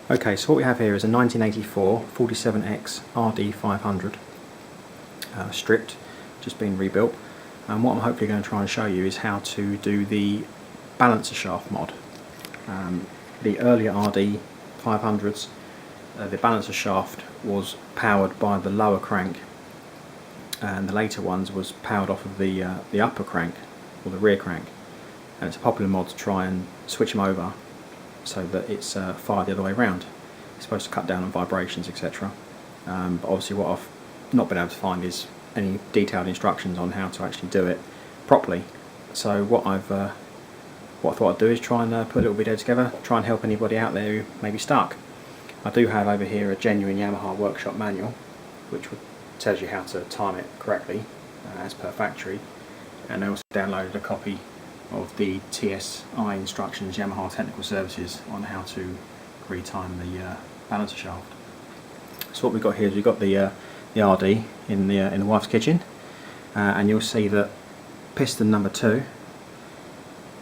Okay, so what we have here is a 1984 47X RD500 stripped, just been rebuilt, and what I'm hopefully going to try and show you is how to do the balancer shaft mod. The earlier RD500s, the balancer shaft was powered by the lower crank, and the later ones was powered off of the upper crank, or the rear crank, and it's a popular mod to try and switch them over so that it's fired the other way around. It's supposed to cut down on vibrations, etc. But obviously what I've not been able to find is any detailed instructions on how to actually do it properly. So what I thought I'd do is try and put a little video together, try and help anybody out there who may be stuck. I do have over here a genuine Yamaha workshop manual, which tells you how to time it correctly as per factory, and I also downloaded a copy of the TSI instructions, Yamaha Technical Services, on how to retime the balancer shaft. So what we've got here is we've got the RD in the wife's kitchen, and you'll see that piston number 2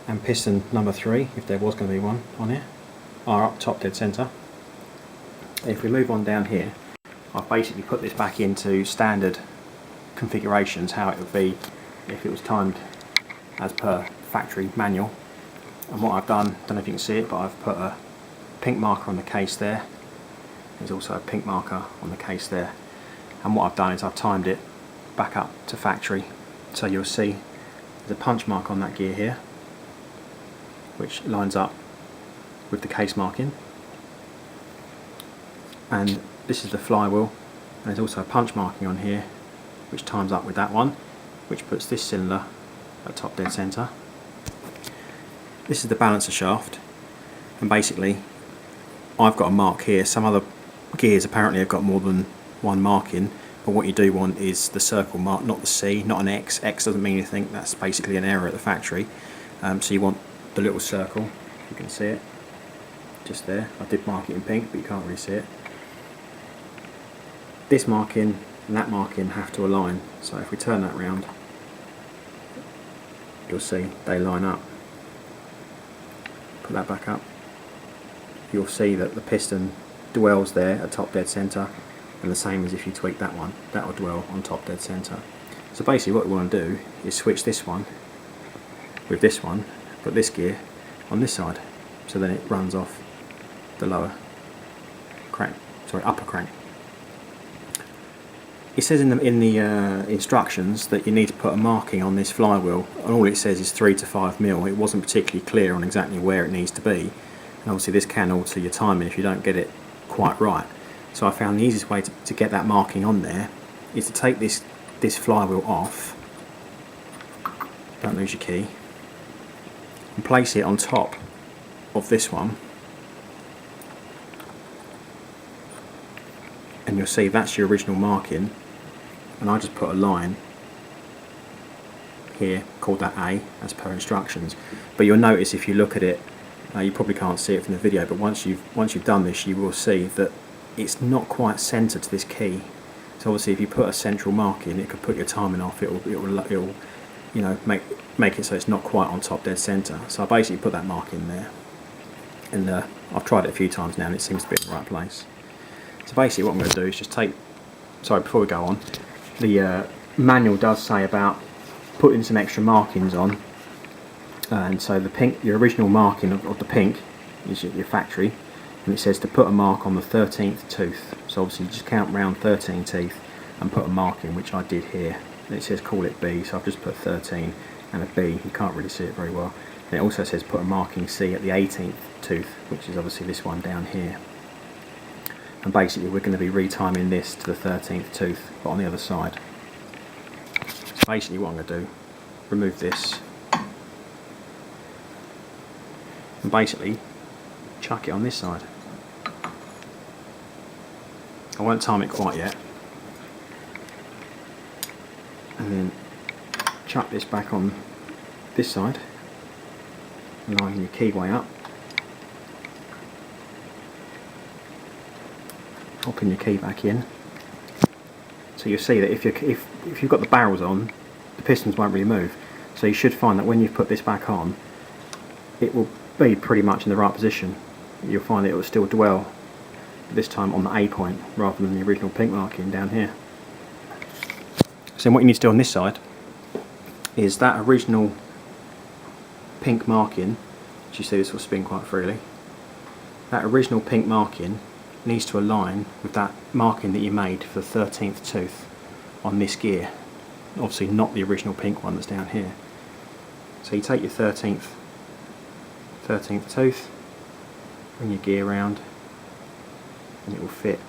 and piston number 3, if there was going to be one on here, are up top dead centre. If we move on down here, I've basically put this back into standard configurations, how it would be if it was timed as per factory manual. And what I've done, don't know if you can see it, but I've put a pink marker on the case there. There's also a pink marker on the case there. And what I've done is I've timed it back up to factory. So you'll see there's a punch mark on that gear here, which lines up with the case marking. And this is the flywheel, and there's also a punch marking on here which times up with that one, which puts this cylinder at top dead centre. This is the balancer shaft, and basically I've got a mark here. Some other gears apparently have got more than one marking, but what you do want is the circle mark, not the C, not an X. X doesn't mean anything, that's basically an error at the factory. So you want the little circle, if you can see it, just there. I did mark it in pink, but you can't really see it. This marking and that marking have to align, so if we turn that round, you'll see they line up. Put that back up. You'll see that the piston dwells there at top dead centre, and the same as if you tweak that one, that will dwell on top dead centre. So basically what we want to do is switch this one with this one, put this gear on this side, so then it runs off the lower crank, sorry, upper crank. It says in the instructions that you need to put a marking on this flywheel, and all it says is 3 to 5 mil. It wasn't particularly clear on exactly where it needs to be, and obviously this can alter your timing if you don't get it quite right. So I found the easiest way to get that marking on there is to take this flywheel off, don't lose your key, and place it on top of this one, and you'll see that's your original marking. And I just put a line here, called that A, as per instructions. But you'll notice if you look at it, you probably can't see it from the video, but once you've done this, you will see that it's not quite centred to this key. So obviously, if you put a central mark in, it could put your timing off. It'll you know, make it so it's not quite on top dead centre. So I basically put that mark in there, and I've tried it a few times now, and it seems to be in the right place. So basically, what I'm going to do is just take. Sorry, before we go on. The manual does say about putting some extra markings on, and so the pink, your original marking of the pink is your factory, and it says to put a mark on the 13th tooth. So obviously you just count round 13 teeth and put a mark in, which I did here. And it says call it B, so I've just put 13 and a B. You can't really see it very well. And it also says put a marking C at the 18th tooth, which is obviously this one down here. And basically we're going to be retiming this to the 13th tooth, but on the other side. So basically what I'm going to do, remove this, and basically chuck it on this side. I won't time it quite yet. And then chuck this back on this side, lining your keyway up. Popping your key back in. So you'll see that if you've got the barrels on, the pistons won't really move. So you should find that when you've put this back on, it will be pretty much in the right position. You'll find that it will still dwell this time on the A point rather than the original pink marking down here. So what you need to do on this side is that original pink marking, as you see this will spin quite freely, that original pink marking needs to align with that marking that you made for the 13th tooth on this gear. Obviously not the original pink one that's down here. So you take your 13th tooth, bring your gear round, and it will fit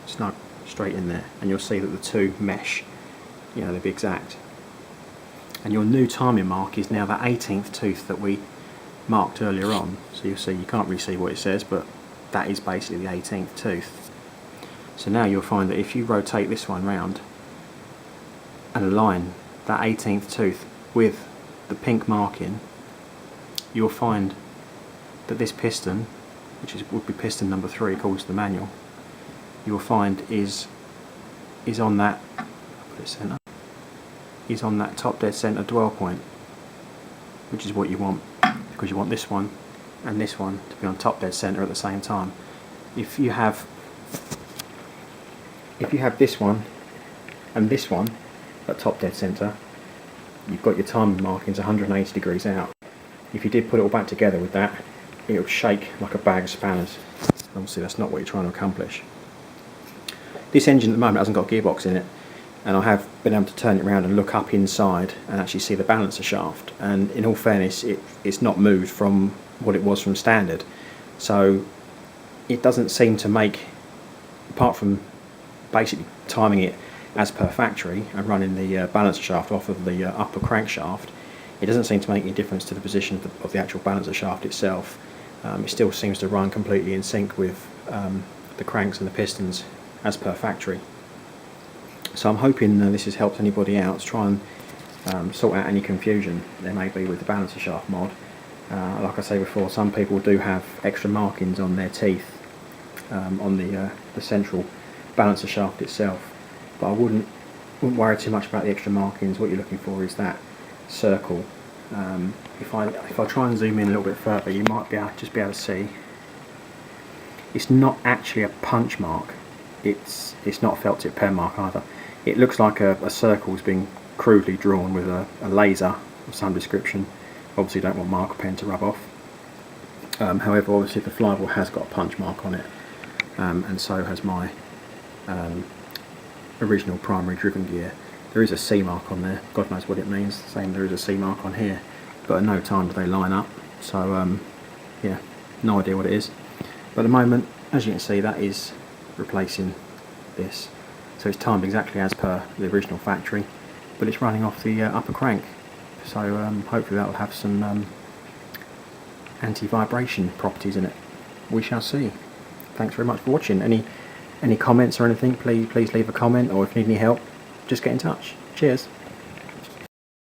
snug straight in there, and you'll see that the two mesh, you know, they'll be exact. And your new timing mark is now that 18th tooth that we marked earlier on. So you'll see, you can't really see what it says, but that is basically the 18th tooth. So now you'll find that if you rotate this one round and align that 18th tooth with the pink marking, you'll find that this piston, which would be piston number 3 according to the manual, you'll find is on that, put it center, is on that top dead center dwell point, which is what you want, because you want this one and this one to be on top dead center at the same time. If you have this one and this one at top dead center, you've got your timing markings 180 degrees out. If you did put it all back together with that, it would shake like a bag of spanners. Obviously that's not what you're trying to accomplish. This engine at the moment hasn't got a gearbox in it, and I have been able to turn it around and look up inside and actually see the balancer shaft, and in all fairness it's not moved from what it was from standard, so it doesn't seem to make, apart from basically timing it as per factory and running the balancer shaft off of the upper crankshaft, it doesn't seem to make any difference to the position of the actual balancer shaft itself. It still seems to run completely in sync with the cranks and the pistons as per factory. So I'm hoping this has helped anybody out to try and sort out any confusion there may be with the balancer shaft mod. Like I say before, some people do have extra markings on their teeth on the central balancer shaft itself, but I wouldn't worry too much about the extra markings. What you're looking for is that circle. If I try and zoom in a little bit further, you might just be able to see it's not actually a punch mark. It's not a felt tip pen mark either. It looks like a circle has been crudely drawn with a laser of some description. Obviously don't want marker pen to rub off. However, obviously the flywheel has got a punch mark on it, and so has my original primary driven gear. There is a C mark on there, God knows what it means. Same, there is a C mark on here, but at no time do they line up, so yeah, no idea what it is. But at the moment, as you can see, that is replacing this, so it's timed exactly as per the original factory, but it's running off the upper crank, so hopefully that will have some anti-vibration properties in it. We shall see. Thanks very much for watching. Any comments or anything, please leave a comment, or if you need any help, just get in touch. Cheers.